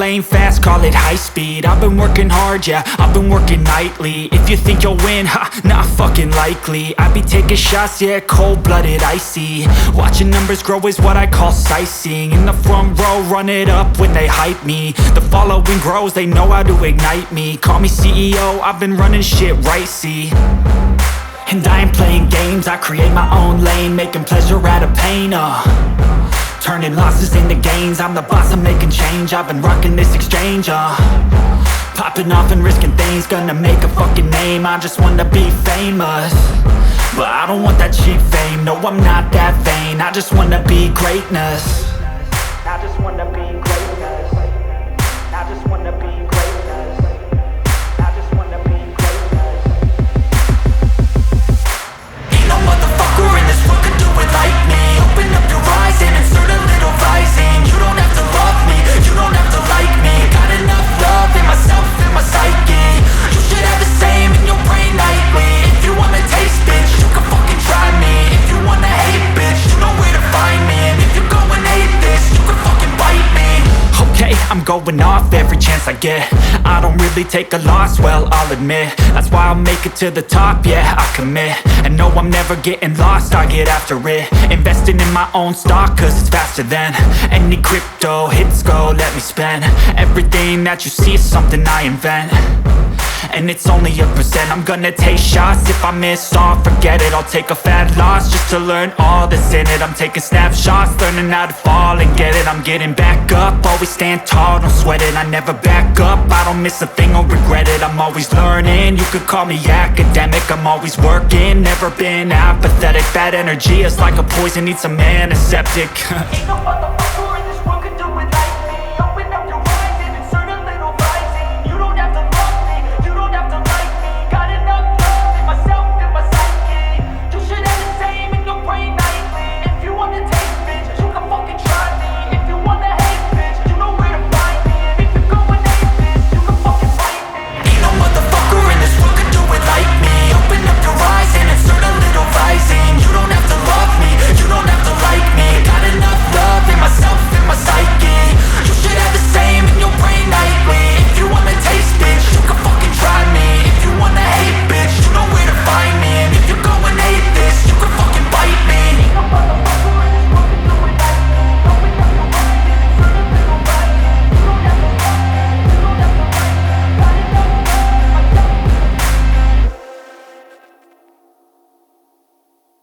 lane fast, call it high speed. I've been working hard, yeah, I've been working nightly. If you think you'll win, ha, not fucking likely. I be taking shots, yeah, cold-blooded, icy. Watching numbers grow is what I call sightseeing. In the front row, run it up when they hype me. The following grows, they know how to ignite me. Call me CEO, I've been running shit right, see. And I ain't playing games, I create my own lane, making pleasure out of pain, turning losses into gains. I'm the boss, I'm making change. I've been rocking this exchange, popping off and risking things. Gonna make a fucking name, I just wanna be famous. But I don't want that cheap fame, no I'm not that vain. I just wanna be greatness. I just wanna be greatness. I just wanna be greatness. I just wanna be greatness. Ain't no motherfucker in this world could do it like me. Open up your eyes and insert a little rising. You don't have to love me, you don't have to like me. Got enough love in myself, in my psyche. You should have the same in your brain nightly. If you wanna taste, bitch, you can fucking try me. If you wanna hate, bitch, you know where to find me. And if you go and hate this, you can fucking bite me. Okay, I'm going off every chance I get. I don't really take a loss, well, I'll admit. That's why I'll make it to the top, yeah, I commit. And no, I'm never getting lost, I get after it. Investing in my own stock, cause it's faster than any crypto hits go, let me spend. Everything that you see is something I invent. And it's only a percent. I'm gonna take shots. If I miss all, forget it. I'll take a fat loss just to learn all that's in it. I'm taking snapshots, learning how to fall and get it. I'm getting back up, always stand tall, don't sweat it. I never back up, I don't miss a thing or regret it. I'm always learning, you could call me academic. I'm always working, never been apathetic. Bad energy is like a poison, needs a antiseptic. Ain't no